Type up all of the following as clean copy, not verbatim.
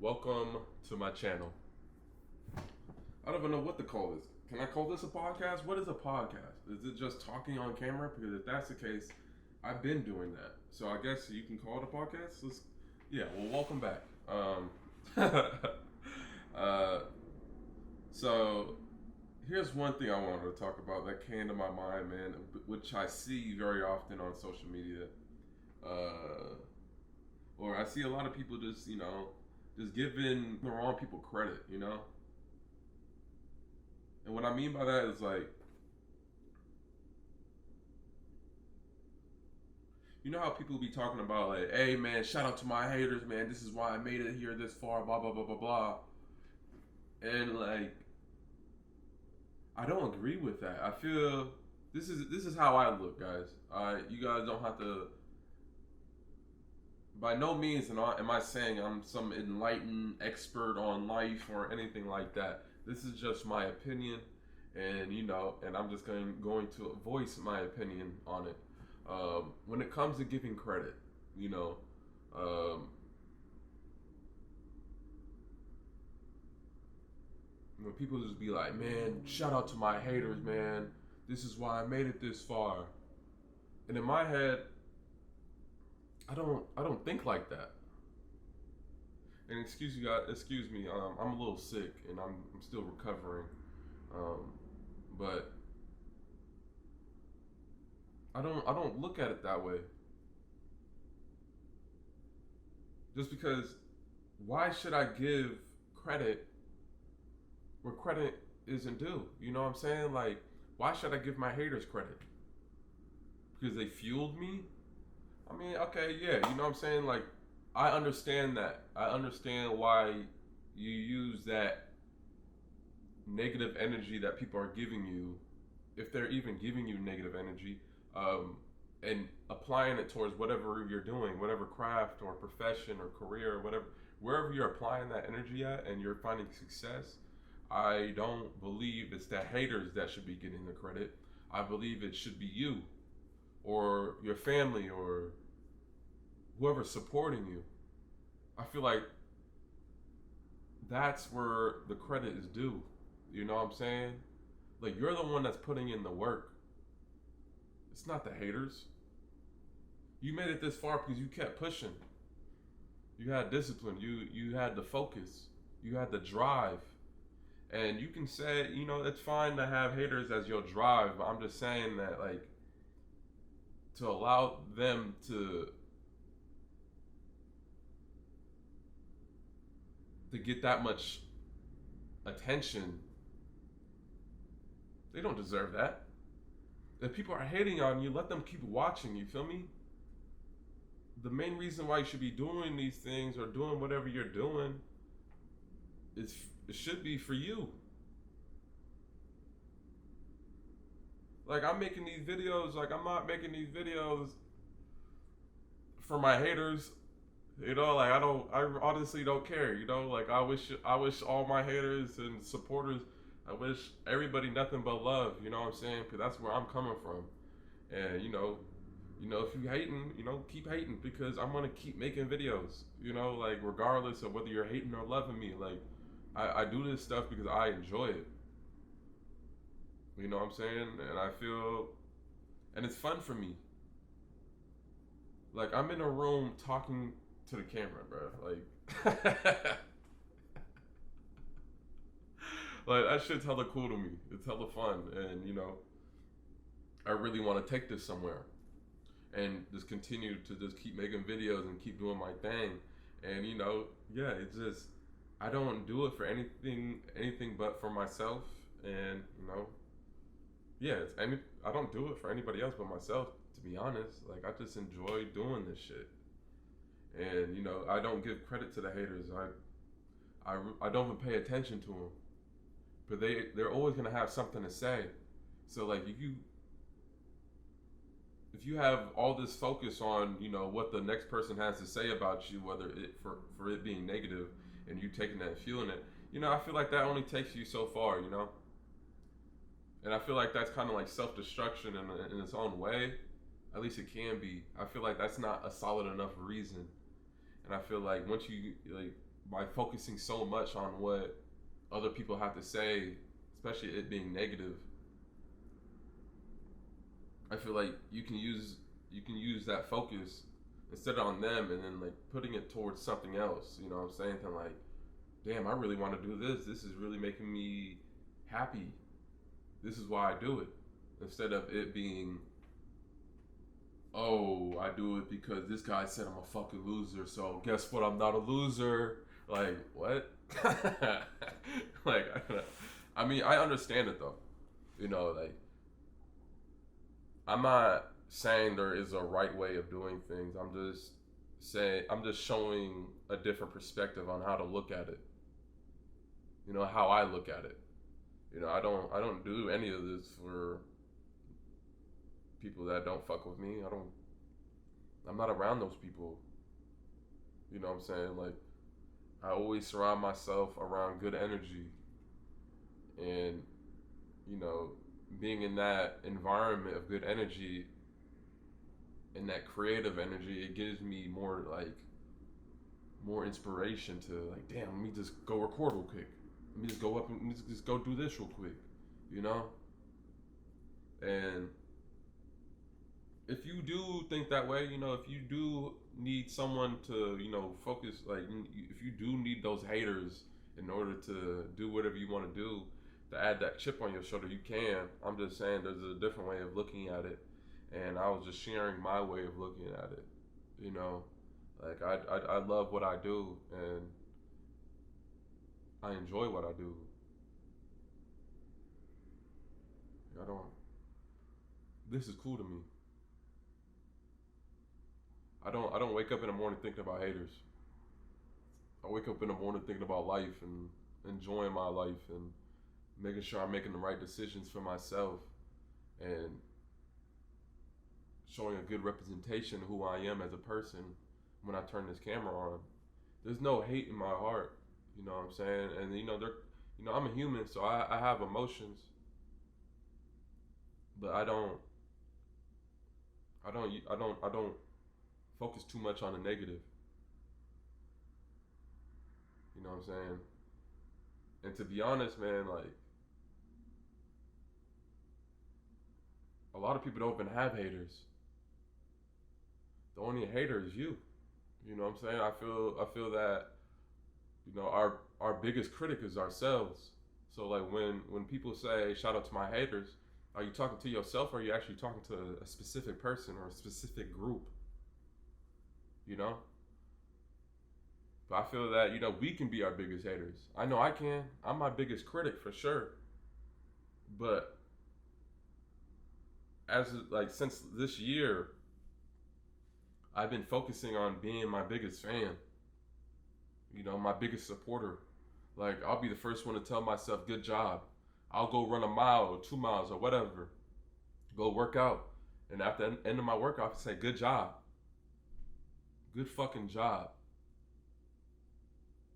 Welcome to my channel. I don't even know what to call this. Can I call this a podcast? What is a podcast? Is it just talking on camera? Because if that's the case, I've been doing that. So I guess you can call it a podcast. Welcome back. uh, so here's one thing I wanted to talk about that came to my mind, man, which I see very often on social media. Or I see a lot of people just giving the wrong people credit. And what I mean by that is like, you know how people be talking about like, hey man, shout out to my haters, man. This is why I made it here this far, blah blah blah blah blah. And like, I don't agree with that. I feel this is how I look, guys. You guys don't have to. By no means am I saying I'm some enlightened expert on life or anything like that. This is just my opinion, and I'm just going to voice my opinion on it. When it comes to giving credit, you know, um, when people just be like, "Man, shout out to my haters, man. This is why I made it this far," and in my head, I don't think like that. And excuse you guys, excuse me. I'm a little sick and I'm still recovering. Um, but I don't look at it that way. Just because, why should I give credit where credit isn't due? You know what I'm saying? Like, why should I give my haters credit? Because they fueled me? I mean, okay, yeah, you know what I'm saying? Like, I understand that. I understand why you use that negative energy that people are giving you, if they're even giving you negative energy, um, and applying it towards whatever you're doing, whatever craft or profession or career or whatever, wherever you're applying that energy at and you're finding success. I don't believe it's the haters that should be getting the credit. I believe it should be you or your family or whoever's supporting you. I feel like that's where the credit is due. You know what I'm saying? Like, you're the one that's putting in the work. It's not the haters. You made it this far because you kept pushing. You had discipline. You had the focus. You had the drive. And you can say, it's fine to have haters as your drive, but I'm just saying that, like, to allow them to get that much attention, they don't deserve that. If people are hating on you, let them keep watching. You feel me? The main reason why you should be doing these things or doing whatever you're doing is it should be for you. Like, I'm making these videos. Like, I'm not making these videos for my haters. Like, I honestly don't care. Like, I wish all my haters and supporters, I wish everybody nothing but love. You know what I'm saying? Because that's where I'm coming from. And if you hating, keep hating because I'm gonna keep making videos. Like, regardless of whether you're hating or loving me, like, I do this stuff because I enjoy it. You know what I'm saying? And I feel, and it's fun for me. Like, I'm in a room talking to the camera, bro. Like, like, that shit's hella cool to me. It's hella fun, and I really want to take this somewhere, and just continue to just keep making videos and keep doing my thing, and yeah, it's just I don't do it for anything but for myself, and yeah, I don't do it for anybody else but myself. To be honest, like, I just enjoy doing this shit, and I don't give credit to the haters. I don't even pay attention to them, but they're always gonna have something to say. So like, if you have all this focus on what the next person has to say about you, whether it for it being negative, and you taking that and feeling it, I feel like that only takes you so far. And I feel like that's kind of like self-destruction in its own way. At least it can be. I feel like that's not a solid enough reason. And I feel like once you like by focusing so much on what other people have to say, especially it being negative, I feel like you can use that focus instead of on them and then like putting it towards something else. You know what I'm saying? And like, damn, I really want to do this. This is really making me happy. This is why I do it. Instead of it being, oh, I do it because this guy said I'm a fucking loser. So guess what? I'm not a loser. Like what? Like, I mean, I understand it though. You know, like I'm not saying there is a right way of doing things. I'm just showing a different perspective on how to look at it. You know, how I look at it. You know, I don't do any of this for people that don't fuck with me. I'm not around those people. You know what I'm saying? Like I always surround myself around good energy and you know, being in that environment of good energy and that creative energy, it gives me more inspiration to like, damn, let me just go record real quick. Let me just go up and let me just go do this real quick, you know. And if you do think that way, you know, if you do need someone to, you know, focus, like, if you do need those haters in order to do whatever you want to do, to add that chip on your shoulder, you can. I'm just saying there's a different way of looking at it, and I was just sharing my way of looking at it. You know, like I love what I do, and I enjoy what I do. I don't. This is cool to me. I don't wake up in the morning thinking about haters. I wake up in the morning thinking about life and enjoying my life and making sure I'm making the right decisions for myself and showing a good representation of who I am as a person when I turn this camera on. There's no hate in my heart, you know what I'm saying? And I'm a human, so I have emotions, but I don't focus too much on the negative. You know what I'm saying? And to be honest, man, like a lot of people don't even have haters. The only hater is you. You know what I'm saying? I feel that our biggest critic is ourselves. So like when people say shout out to my haters, are you talking to yourself or are you actually talking to a specific person or a specific group? You know? But I feel that we can be our biggest haters. I know I can. I'm my biggest critic for sure. But as like since this year, I've been focusing on being my biggest fan. My biggest supporter. Like I'll be the first one to tell myself, "Good job." I'll go run a mile or 2 miles or whatever. Go work out, and after the end of my workout, I say, "Good job, good fucking job."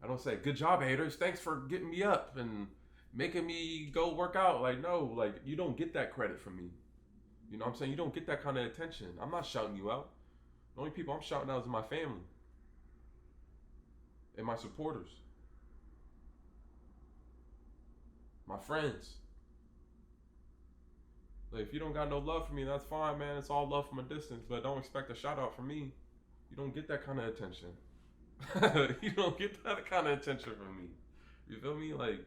I don't say, "Good job, haters. Thanks for getting me up and making me go work out." Like no, like you don't get that credit from me. You know what I'm saying? You don't get that kind of attention. I'm not shouting you out. The only people I'm shouting out is my family and my supporters, my friends. Like if you don't got no love for me, that's fine, man. It's all love from a distance, but don't expect a shout out from me. You don't get that kind of attention. You don't get that kind of attention from me. You feel me? Like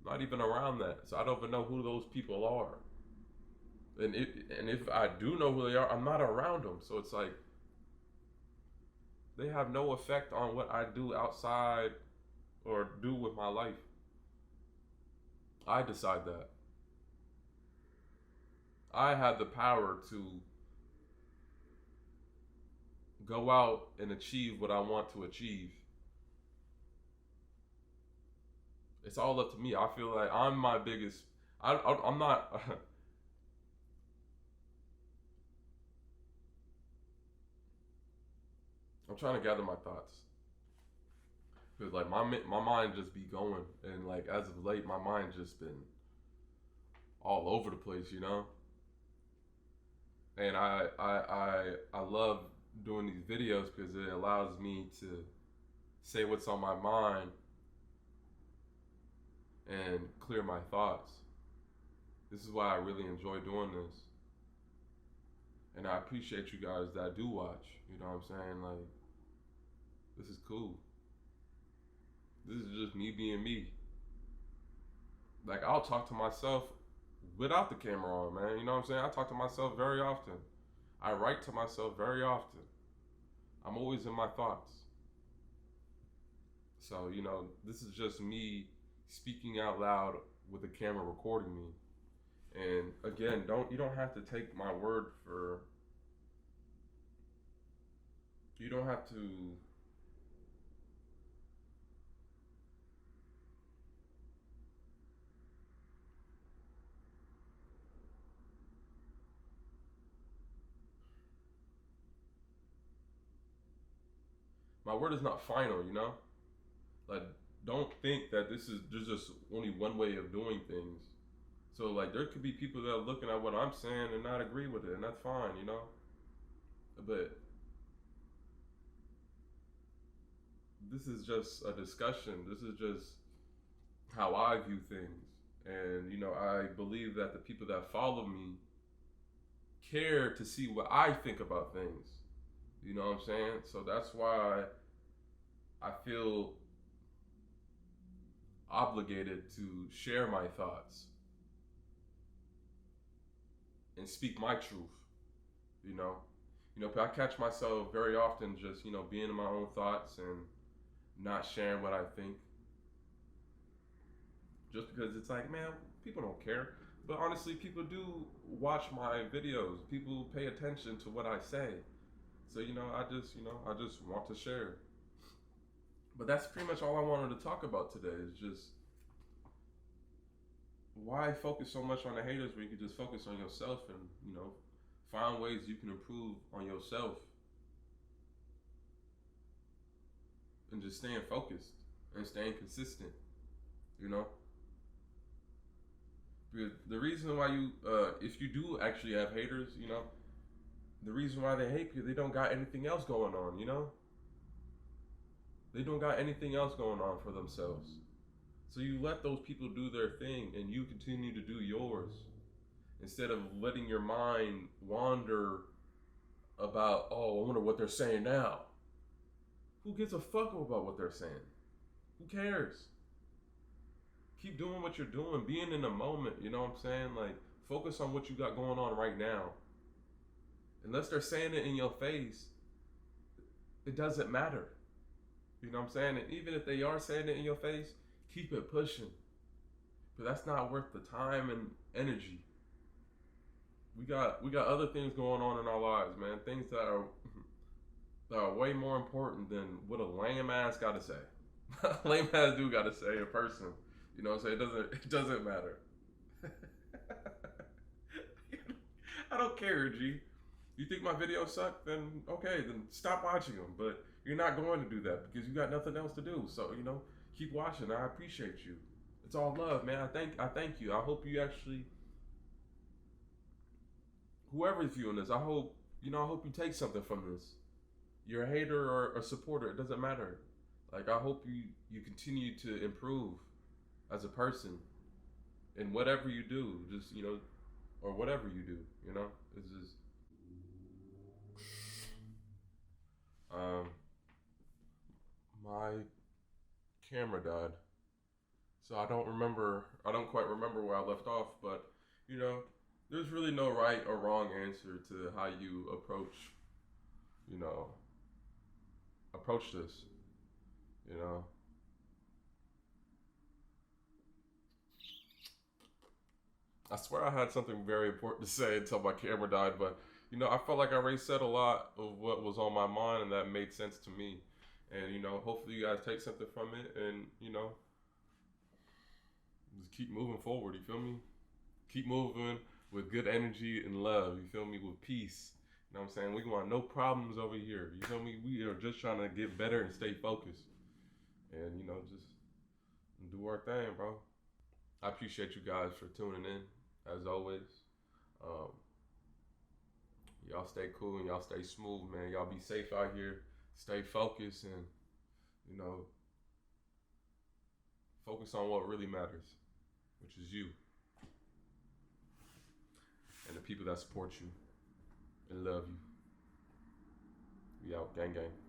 not even around that. So I don't even know who those people are. And if I do know who they are, I'm not around them. So it's like they have no effect on what I do outside or do with my life. I decide that. I have the power to go out and achieve what I want to achieve. It's all up to me. I feel like I'm my biggest. I'm not. I'm trying to gather my thoughts because like my mind just be going, and like as of late, my mind just been all over the place, And I love doing these videos because it allows me to say what's on my mind and clear my thoughts. This is why I really enjoy doing this. And I appreciate you guys that do watch. You know what I'm saying? Like, this is cool. This is just me being me. Like, I'll talk to myself without the camera on, man. You know what I'm saying? I talk to myself very often. I write to myself very often. I'm always in my thoughts. So, you know, this is just me speaking out loud with the camera recording me. And again, you don't have to take my word for, you don't have to, my word is not final, you know? Like, don't think that there's just only one way of doing things. So, like, there could be people that are looking at what I'm saying and not agree with it, and that's fine, you know? But this is just a discussion. This is just how I view things. And, you know, I believe that the people that follow me care to see what I think about things. You know what I'm saying? So that's why I feel obligated to share my thoughts and speak my truth. You know, I catch myself very often just being in my own thoughts and not sharing what I think, just because it's like, man, people don't care. But honestly, people do watch my videos. People pay attention to what I say. So I just want to share. But that's pretty much all I wanted to talk about today. Is just why focus so much on the haters when you can just focus on yourself and find ways you can improve on yourself and just staying focused and staying consistent. You know, because the reason why if you do actually have haters, the reason why they hate you, they don't got anything else going on. They don't got anything else going on for themselves. So you let those people do their thing and you continue to do yours instead of letting your mind wander about, oh, I wonder what they're saying now. Who gives a fuck about what they're saying? Who cares? Keep doing what you're doing, being in the moment, you know what I'm saying? Like, focus on what you got going on right now. Unless they're saying it in your face, it doesn't matter. You know what I'm saying? And even if they are saying it in your face, keep it pushing. But that's not worth the time and energy. We got other things going on in our lives, man. Things that are way more important than what a lame ass gotta say. Lame ass dude gotta say in person. You know what I'm saying? It doesn't matter. I don't care, G. You think my videos suck? Then okay, then stop watching them. But you're not going to do that because you got nothing else to do. So keep watching. I appreciate you. It's all love, man. I thank you. I hope you actually, whoever's viewing this, I hope you take something from this. You're a hater or a supporter, it doesn't matter. Like, I hope you continue to improve as a person in whatever you do, just or whatever you do. It's just my camera died. So I don't quite remember where I left off, but there's really no right or wrong answer to how you approach this. I swear I had something very important to say until my camera died, but I felt like I already said a lot of what was on my mind and that made sense to me. And hopefully you guys take something from it and just keep moving forward, you feel me? Keep moving with good energy and love, you feel me? With peace. You know what I'm saying? We want no problems over here. You feel me? We are just trying to get better and stay focused. And, just do our thing, bro. I appreciate you guys for tuning in, as always. Y'all stay cool and y'all stay smooth, man. Y'all be safe out here. Stay focused and, You know, focus on what really matters, which is you and the people that support you and love you. We out, gang gang.